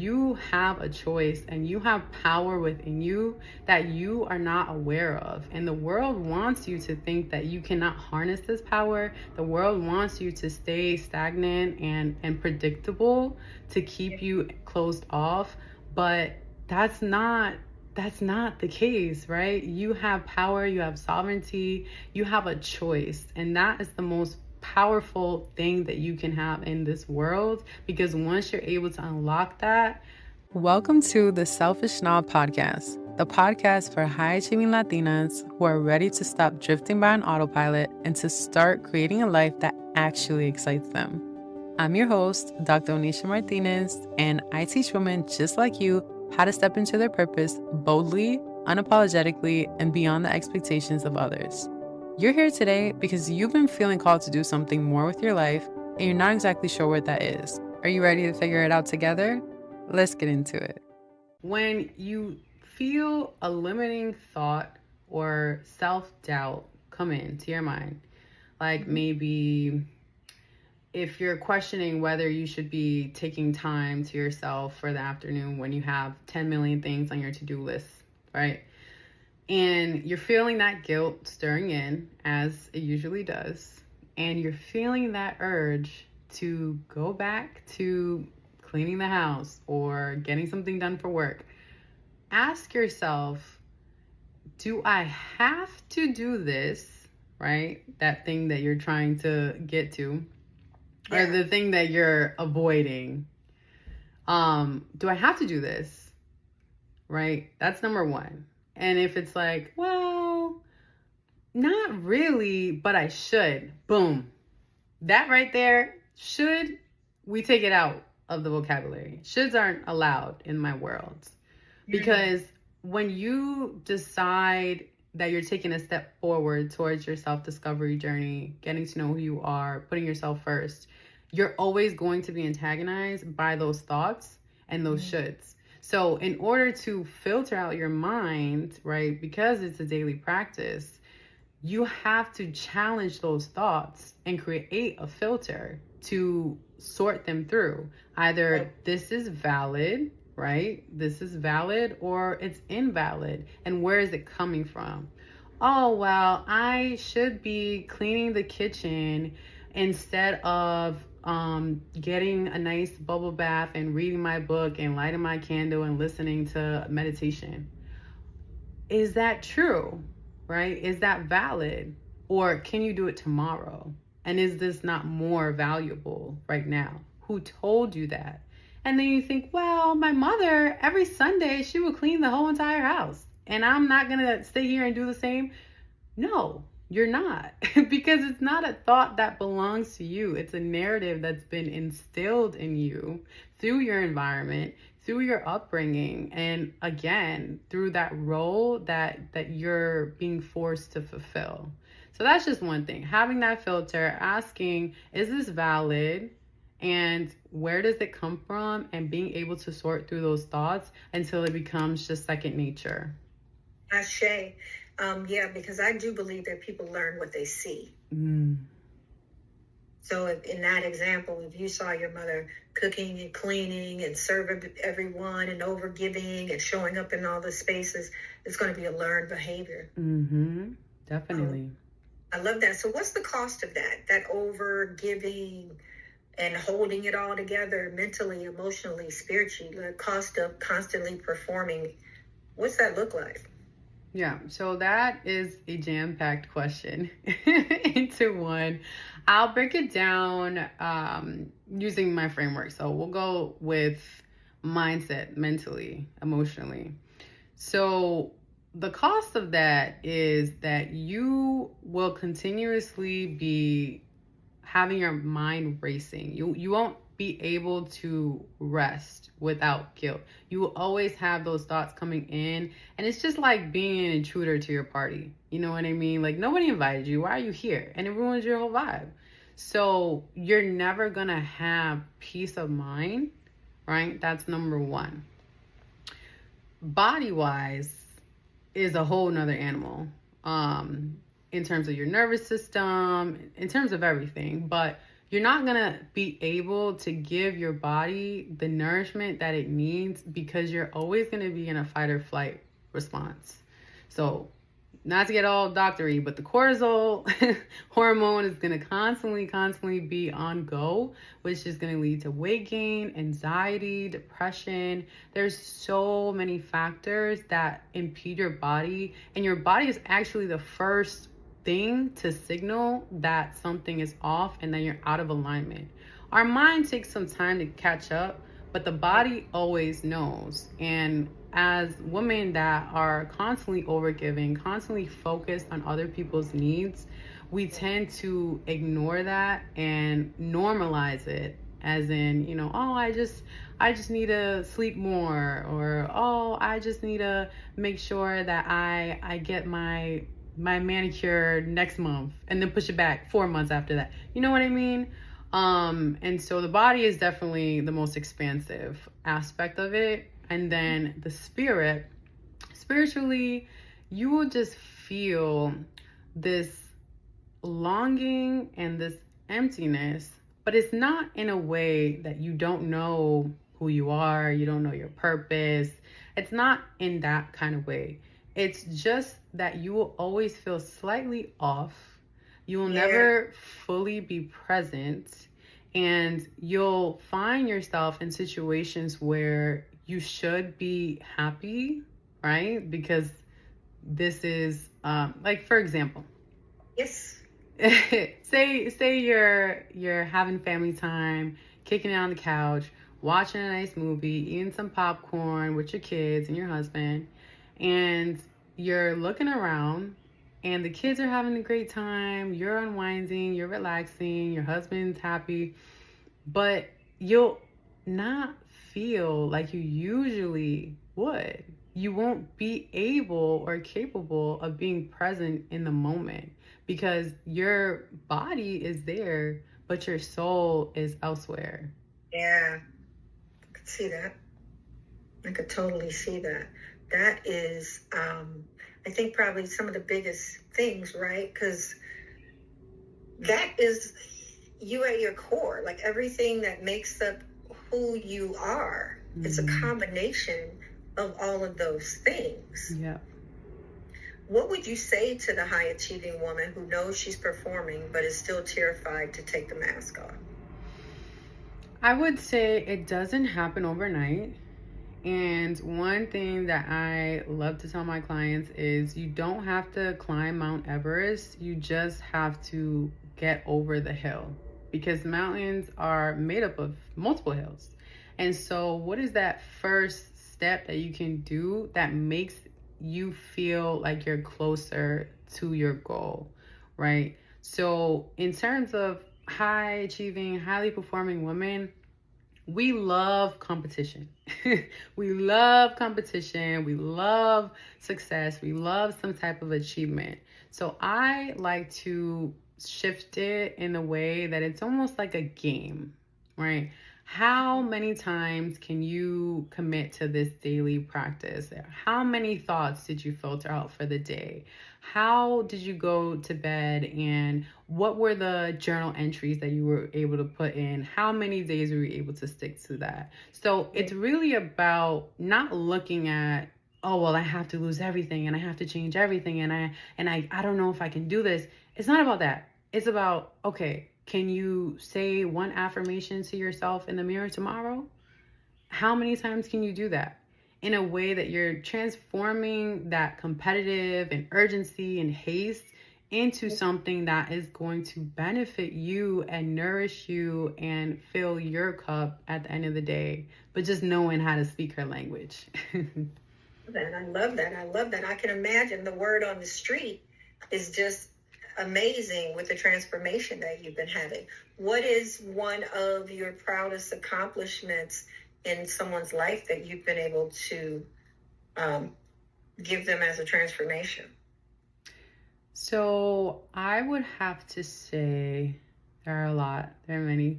you have a choice and you have power within you that you are not aware of. And the world wants you to think that you cannot harness this power. The world wants you to stay stagnant and predictable, to keep you closed off. But that's not the case, right? You have power, you have sovereignty, you have a choice. And that is the most powerful thing that you can have in this world, because once you're able to unlock that. Welcome to the Selfish Snob podcast, the podcast for high achieving Latinas who are ready to stop drifting by an autopilot and to start creating a life that actually excites them. I'm your host, Dr. Onaysia Martinez, and I teach women just like you how to step into their purpose boldly, unapologetically, and beyond the expectations of others. You're here today because you've been feeling called to do something more with your life, and you're not exactly sure what that is. Are you ready to figure it out together? Let's get into it. When you feel a limiting thought or self-doubt come into your mind, like maybe if you're questioning whether you should be taking time to yourself for the afternoon when you have 10 million things on your to-do list, right? And you're feeling that guilt stirring in, as it usually does, and you're feeling that urge to go back to cleaning the house or getting something done for work. Ask yourself, do I have to do this, right? That thing that you're trying to get to, or the thing that you're avoiding. Do I have to do this, right? That's number one. And if it's like, well, not really, but I should, boom. That right there, should, we take it out of the vocabulary. Shoulds aren't allowed in my world. Because when you decide that you're taking a step forward towards your self-discovery journey, getting to know who you are, putting yourself first, you're always going to be antagonized by those thoughts and those shoulds. So in order to filter out your mind, right, because it's a daily practice, you have to challenge those thoughts and create a filter to sort them through. Either this is valid, right? This is valid, or it's invalid. And where is it coming from? Oh, well, I should be cleaning the kitchen instead of getting a nice bubble bath and reading my book and lighting my candle and listening to meditation. Is that true, right? Is that valid? Or can you do it tomorrow? And is this not more valuable right now? Who told you that? And then you think, well, my mother, every Sunday, she would clean the whole entire house. And I'm not going to stay here and do the same. No, you're not. Because it's not a thought that belongs to you. It's a narrative that's been instilled in you through your environment, through your upbringing, and again, through that role that you're being forced to fulfill. So that's just one thing. Having that filter, asking, is this valid? And where does it come from? And being able to sort through those thoughts until it becomes just second nature. Ashe. Because I do believe that people learn what they see. So if, in that example, if you saw your mother cooking and cleaning and serving everyone and overgiving and showing up in all the spaces, it's going to be a learned behavior. Definitely. I love that. So what's the cost of that overgiving and holding it all together mentally, emotionally, spiritually, the cost of constantly performing? What's that look like? Yeah, so that is a jam-packed question into one. I'll break it down using my framework. So we'll go with mindset, mentally, emotionally. So the cost of that is that you will continuously be having your mind racing. You won't be able to rest without guilt. You will always have those thoughts coming in, and it's just like being an intruder to your party. You know what I mean? Like, nobody invited you. Why are you here? And it ruins your whole vibe. So you're never gonna have peace of mind, right? That's number one. Body-wise is a whole nother animal. In terms of your nervous system, in terms of everything. But you're not going to be able to give your body the nourishment that it needs because you're always going to be in a fight or flight response. So, not to get all doctory, but the cortisol hormone is going to constantly be on go, which is going to lead to weight gain, anxiety, depression. There's so many factors that impede your body, and your body is actually the first thing to signal that something is off and that you're out of alignment. Our mind takes some time to catch up, but the body always knows. And as women that are constantly overgiving, constantly focused on other people's needs, we tend to ignore that and normalize it, as in, you know, oh, I just need to sleep more, or oh, I just need to make sure that I get my manicure next month, and then push it back 4 months after that. You know what I mean? And so the body is definitely the most expansive aspect of it. And then the spiritually, you will just feel this longing and this emptiness, but it's not in a way that you don't know who you are, you don't know your purpose. It's not in that kind of way. It's just that you will always feel slightly off. You will never fully be present, and you'll find yourself in situations where you should be happy, right? Because this is like, for example, Yes. say you're having family time, kicking it on the couch, watching a nice movie, eating some popcorn with your kids and your husband, and you're looking around and the kids are having a great time, you're unwinding, you're relaxing, your husband's happy, but you'll not feel like you usually would. You won't be able or capable of being present in the moment because your body is there, but your soul is elsewhere. Yeah, I could see that. I could totally see that. That is, I think, probably some of the biggest things, right? Because that is you at your core. Like, everything that makes up who you are, it's a combination of all of those things. Yeah. What would you say to the high achieving woman who knows she's performing but is still terrified to take the mask off? I would say it doesn't happen overnight. And one thing that I love to tell my clients is you don't have to climb Mount Everest. You just have to get over the hill, because mountains are made up of multiple hills. And so what is that first step that you can do that makes you feel like you're closer to your goal, right? So in terms of high achieving, highly performing women, we love competition. We love competition. We love success. We love some type of achievement. So I like to shift it in a way that it's almost like a game, right? How many times can you commit to this daily practice? How many thoughts did you filter out for the day? How did you go to bed, and what were the journal entries that you were able to put in? How many days were you able to stick to that? So it's really about not looking at, oh, well, I have to lose everything and I have to change everything and I don't know if I can do this. It's not about that. It's about, okay, can you say one affirmation to yourself in the mirror tomorrow? How many times can you do that in a way that you're transforming that competitive and urgency and haste into something that is going to benefit you and nourish you and fill your cup at the end of the day, but just knowing how to speak her language. I love that. I love that. I can imagine the word on the street is just amazing with the transformation that you've been having. What is one of your proudest accomplishments in someone's life that you've been able to give them as a transformation? So I would have to say there are a lot. There are many.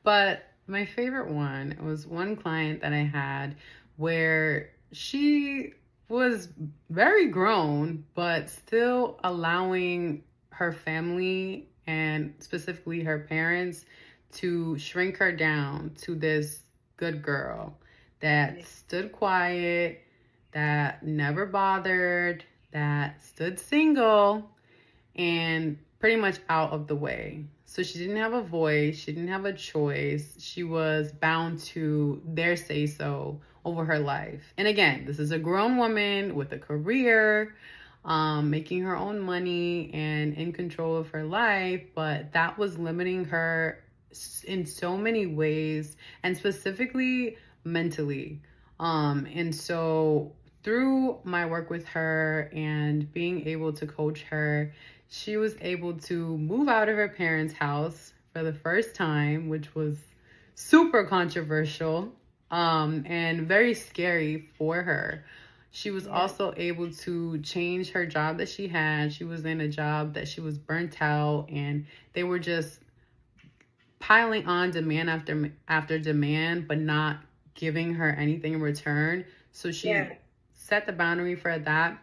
But my favorite one was one client that I had where she was very grown, but still allowing her family and specifically her parents, to shrink her down to this good girl that stood quiet, that never bothered, that stood single, and pretty much out of the way. So she didn't have a voice, she didn't have a choice. She was bound to their say so over her life. And again, this is a grown woman with a career, making her own money and in control of her life, but that was limiting her in so many ways, and specifically mentally. And so through my work with her and being able to coach her, she was able to move out of her parents' house for the first time, which was super controversial, and very scary for her. She was also able to change her job that she had. She was in a job that she was burnt out, and they were just piling on demand after demand, but not giving her anything in return. So she set the boundary for that,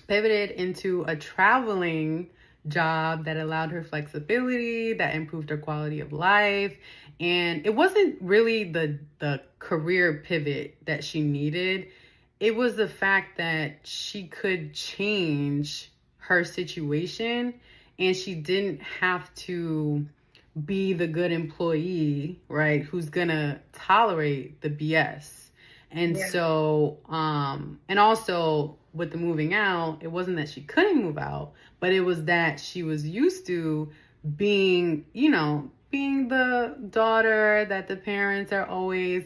pivoted into a traveling job that allowed her flexibility, that improved her quality of life. And it wasn't really the career pivot that she needed. It was the fact that she could change her situation, and she didn't have to be the good employee, right, who's gonna tolerate the BS. And so, and also with the moving out, it wasn't that she couldn't move out, but it was that she was used to being, being the daughter that the parents are always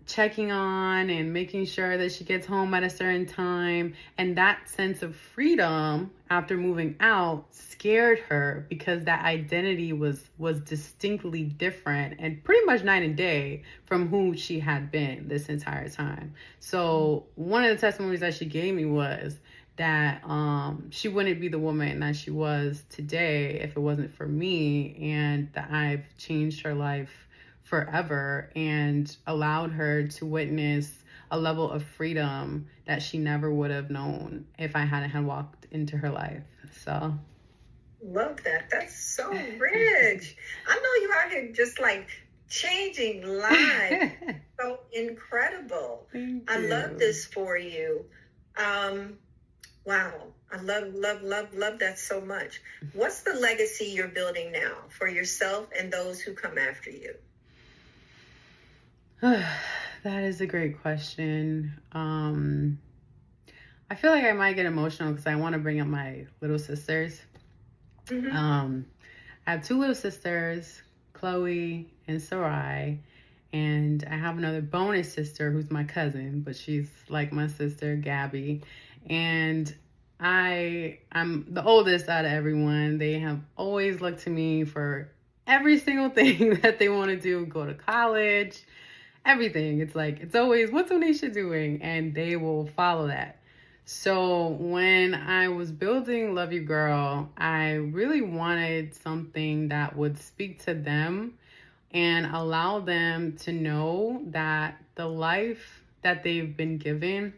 checking on and making sure that she gets home at a certain time. And that sense of freedom after moving out scared her, because that identity was distinctly different and pretty much night and day from who she had been this entire time. So one of the testimonies that she gave me was that she wouldn't be the woman that she was today if it wasn't for me, and that I've changed her life forever and allowed her to witness a level of freedom that she never would have known if I hadn't had walked into her life. So love that. That's so rich. I know you out here just like changing lives. So incredible. I love this for you. Wow. I love that so much. What's the legacy you're building now for yourself and those who come after you? That is a great question. I feel like I might get emotional because I want to bring up my little sisters. I have two little sisters, Chloe and Sarai, and I have another bonus sister who's my cousin, but she's like my sister, Gabby. And I'm the oldest out of everyone. They have always looked to me for every single thing that they want to do, go to college, everything. It's like, it's always, what's Onaysia doing? And they will follow that. So when I was building Love You Girl, I really wanted something that would speak to them and allow them to know that the life that they've been given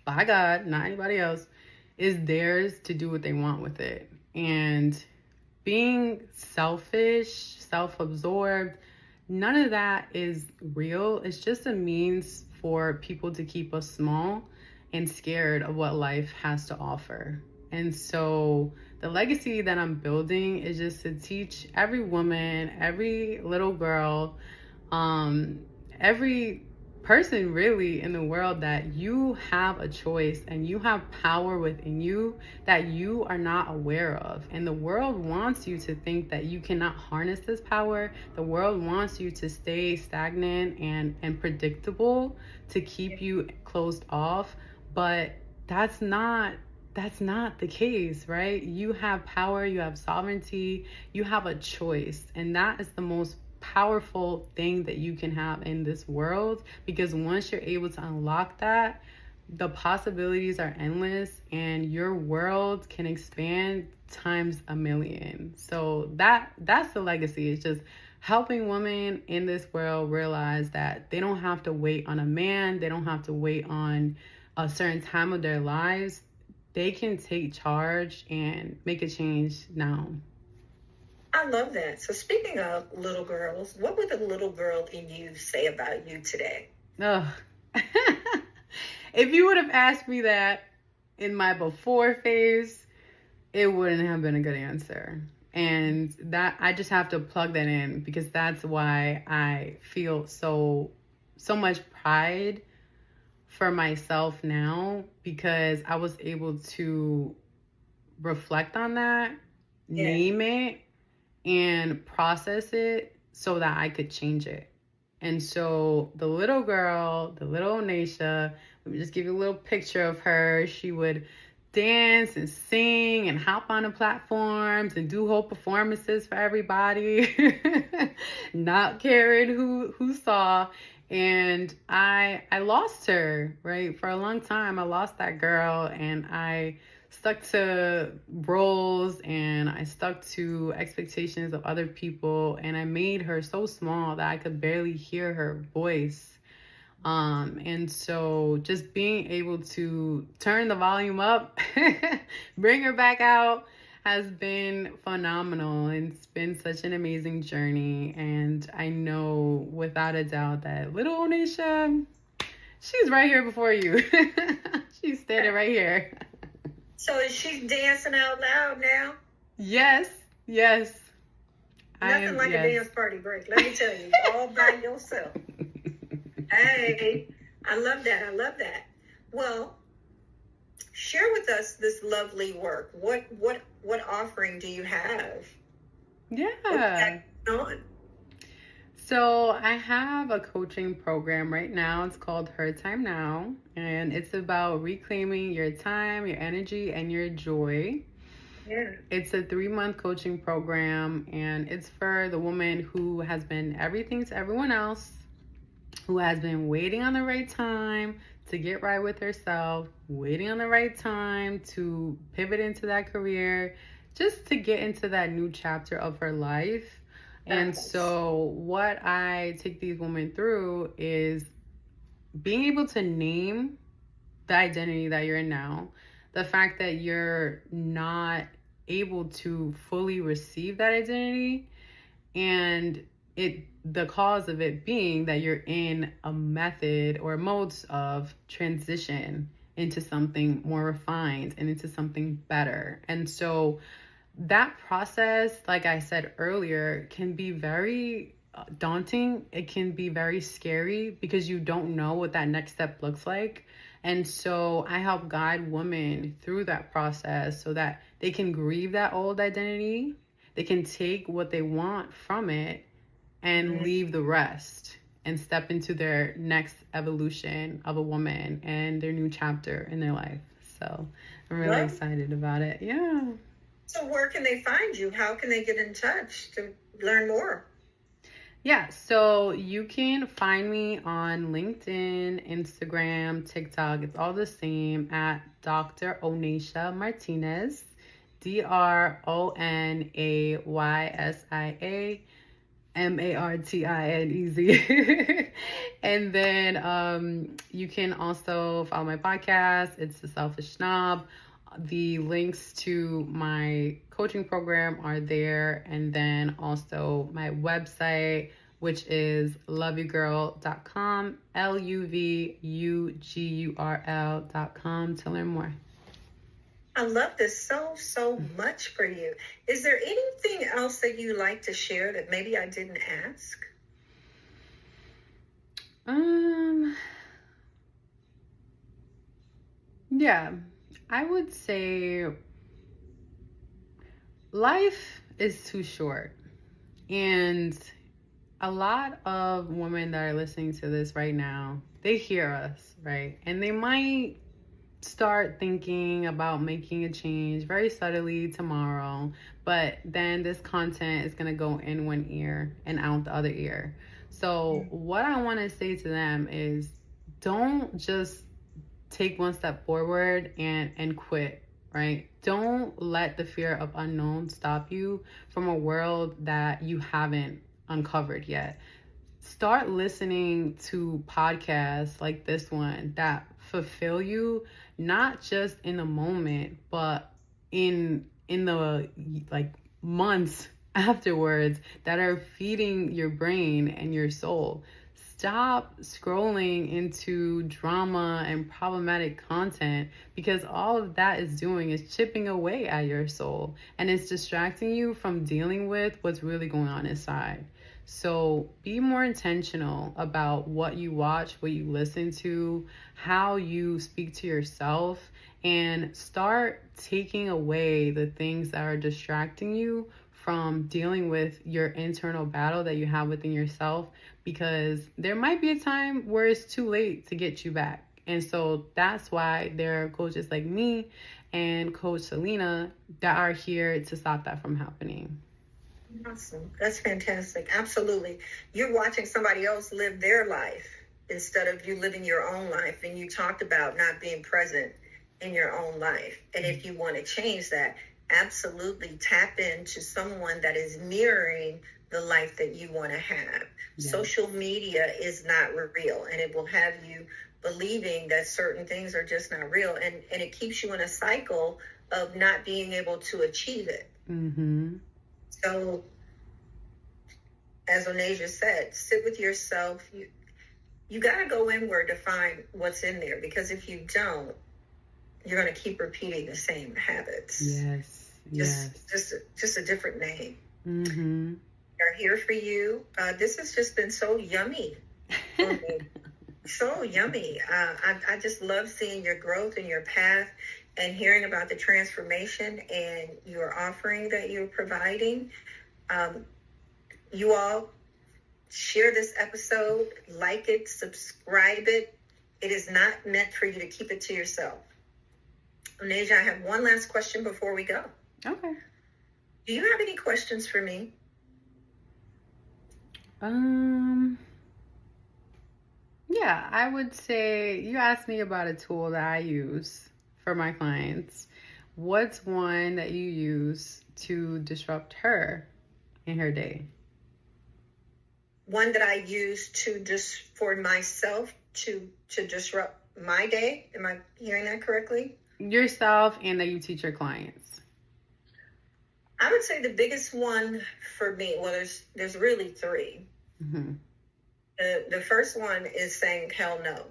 by God, not anybody else, is theirs to do what they want with it. And being selfish, self-absorbed, none of that is real. It's just a means for people to keep us small and scared of what life has to offer. And so the legacy that I'm building is just to teach every woman, every little girl, every person really in the world that you have a choice and you have power within you that you are not aware of. And the world wants you to think that you cannot harness this power. The world wants you to stay stagnant and predictable, to keep you closed off. But that's not the case, right? You have power, you have sovereignty, you have a choice. And that is the most powerful thing that you can have in this world, because once you're able to unlock that, the possibilities are endless and your world can expand times a million. So that's the legacy. It's just helping women in this world realize that they don't have to wait on a man, they don't have to wait on a certain time of their lives. They can take charge and make a change now. I love that. So speaking of little girls, what would the little girl in you say about you today? Ugh. If you would have asked me that in my before phase, it wouldn't have been a good answer. And that I just have to plug that in because that's why I feel so much pride for myself now, because I was able to reflect on that, name it, and process it so that I could change it. And so the little girl, the little Onaysia, let me just give you a little picture of her. She would dance and sing and hop on the platforms and do whole performances for everybody, not caring who saw. And I lost her, right? For a long time, I lost that girl, and I stuck to roles and I stuck to expectations of other people, and I made her so small that I could barely hear her voice. And so just being able to turn the volume up, bring her back out, has been phenomenal, and it's been such an amazing journey. And I know without a doubt that little Onaysia, she's right here before you. She's standing right here. So is she dancing out loud now? Yes. Nothing like a dance party break. Let me tell you, all by yourself. Hey, I love that. Well, share with us this lovely work. What offering do you have? Yeah. On? So I have a coaching program right now. It's called Her Time Now, and it's about reclaiming your time, your energy, and your joy. Yeah. It's a 3-month coaching program, and it's for the woman who has been everything to everyone else, who has been waiting on the right time to get right with herself, waiting on the right time to pivot into that career, just to get into that new chapter of her life. And so what I take these women through is being able to name the identity that you're in now, the fact that you're not able to fully receive that identity, and the cause of it being that you're in a method or modes of transition into something more refined and into something better. And so that process, like I said earlier, can be very daunting. It can be very scary because you don't know what that next step looks like. And so I help guide women through that process so that they can grieve that old identity. They can take what they want from it and leave the rest and step into their next evolution of a woman and their new chapter in their life. So I'm really excited about it. Yeah. So where can they find you? How can they get in touch to learn more? Yeah, so you can find me on LinkedIn, Instagram, TikTok. It's all the same at Dr. Onaysia Martinez, DrOnaysia Martinez. And then you can also follow my podcast. It's the Selfish Snob. The links to my coaching program are there, and then also my website, which is loveyougirl.com, LUVUGURL.com, to learn more. I love this so much for you. Is there anything else that you like to share that maybe I didn't ask? Yeah, I would say life is too short, and a lot of women that are listening to this right now, they hear us, right? And they might start thinking about making a change very subtly tomorrow, but then this content is going to go in one ear and out the other ear. So what I want to say to them is, don't just take one step forward and quit, right? Don't let the fear of unknown stop you from a world that you haven't uncovered yet. Start listening to podcasts like this one that fulfill you, not just in the moment, but in the like months afterwards that are feeding your brain and your soul. Stop scrolling into drama and problematic content, because all of that is doing is chipping away at your soul, and it's distracting you from dealing with what's really going on inside. So be more intentional about what you watch, what you listen to, how you speak to yourself, and start taking away the things that are distracting you from dealing with your internal battle that you have within yourself, because there might be a time where it's too late to get you back. And so that's why there are coaches like me and Coach Selena that are here to stop that from happening. Awesome. That's fantastic. Absolutely. You're watching somebody else live their life instead of you living your own life. And you talked about not being present in your own life. And if you want to change that, absolutely tap into someone that is mirroring the life that you want to have. Yeah. Social media is not real, and it will have you believing that certain things are just not real. And it keeps you in a cycle of not being able to achieve it. Mm-hmm. So, as Onaysia said, sit with yourself. You got to go inward to find what's in there, because if you don't, you're going to keep repeating the same habits. Yes. Just a different name. Mm-hmm. We're here for you. This has just been so yummy for me. So yummy. I just love seeing your growth and your path, and hearing about the transformation and your offering that you're providing. You all share this episode, like it, subscribe it. It is not meant for you to keep it to yourself. Onaysia, I have one last question before we go. Okay. Do you have any questions for me? Yeah, I would say you asked me about a tool that I use for my clients. What's one that you use to disrupt her in her day? One that I use for myself to disrupt my day. Am I hearing that correctly? Yourself, and that you teach your clients. I would say the biggest one for me, well, there's really three. Mm-hmm. The first one is saying hell no.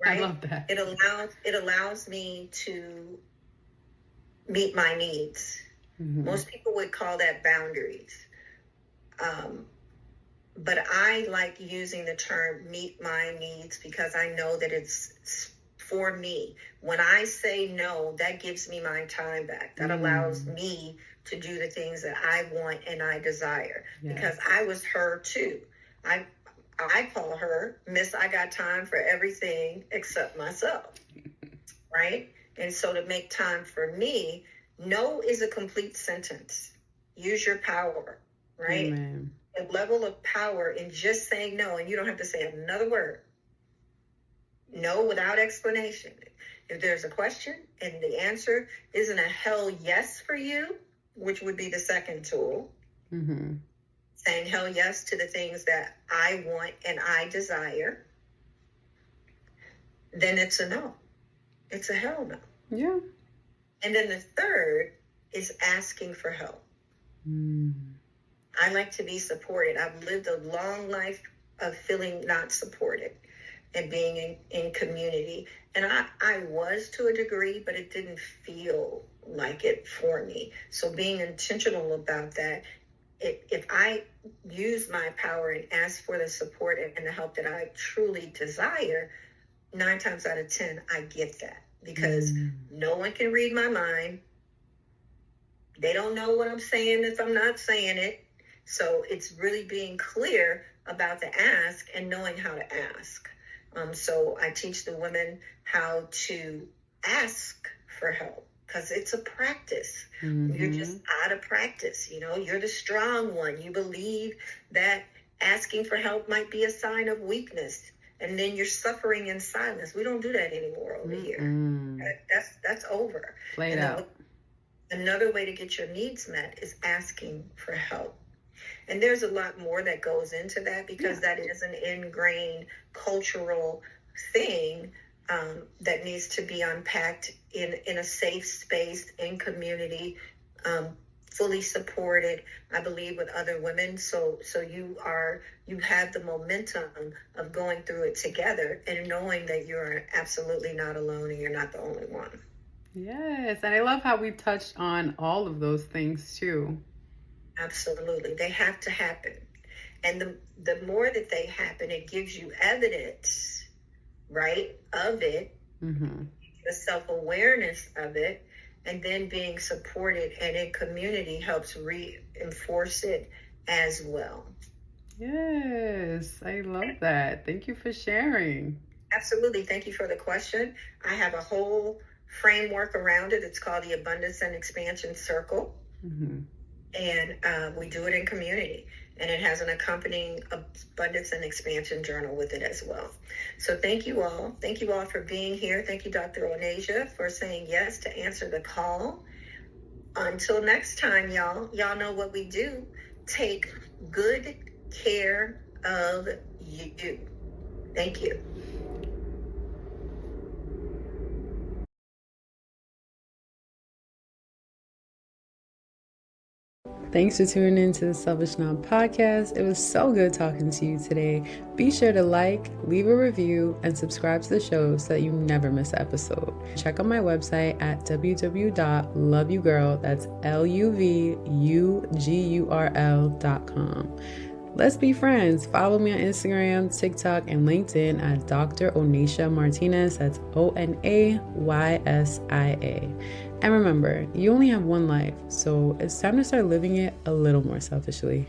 Right? I love that. It allows me to meet my needs. Mm-hmm. Most people would call that boundaries. But I like using the term meet my needs, because I know that it's for me. When I say no, that gives me my time back. That allows me to do the things that I want and I desire. Yes. Because I was her too. I call her Miss I got time for everything except myself. Right? And so to make time for me, no is a complete sentence. Use your power. Right? Amen. A level of power in just saying no, and you don't have to say another word. No without explanation. If there's a question and the answer isn't a hell yes for you, which would be the second tool, mm-hmm. saying hell yes to the things that I want and I desire, then it's a no. It's a hell no. Yeah. And then the third is asking for help. I like to be supported. I've lived a long life of feeling not supported and being in community. And I was to a degree, but it didn't feel like it for me. So being intentional about that, if I use my power and ask for the support and the help that I truly desire, 9 times out of 10, I get that. Because no one can read my mind. They don't know what I'm saying if I'm not saying it. So it's really being clear about the ask and knowing how to ask. So I teach the women how to ask for help, because it's a practice. Mm-hmm. You're just out of practice. You're the strong one. You believe that asking for help might be a sign of weakness, and then you're suffering in silence. We don't do that anymore over here. That's over. Play it out. Another way to get your needs met is asking for help. And there's a lot more that goes into that, because that is an ingrained cultural thing that needs to be unpacked in a safe space, in community, fully supported, I believe, with other women. So you have the momentum of going through it together and knowing that you're absolutely not alone and you're not the only one. Yes, and I love how we touched on all of those things too. Absolutely. They have to happen. And the more that they happen, it gives you evidence, right, of it, the self-awareness of it, and then being supported and in community helps reinforce it as well. Yes, I love that. Thank you for sharing. Absolutely. Thank you for the question. I have a whole framework around it. It's called the Abundance and Expansion Circle. And we do it in community. And it has an accompanying Abundance and Expansion journal with it as well. So thank you all. Thank you all for being here. Thank you, Dr. Onaysia, for saying yes to answer the call. Until next time, y'all know what we do. Take good care of you. Thank you. Thanks for tuning in to the Selfish Snob podcast. It was so good talking to you today. Be sure to like, leave a review, and subscribe to the show so that you never miss an episode. Check out my website at www.loveyougirl, that's LUVUGURL.com. Let's be friends. Follow me on Instagram, TikTok, and LinkedIn at Dr. Onaysia Martinez. That's Onaysia. And remember, you only have one life, so it's time to start living it a little more selfishly.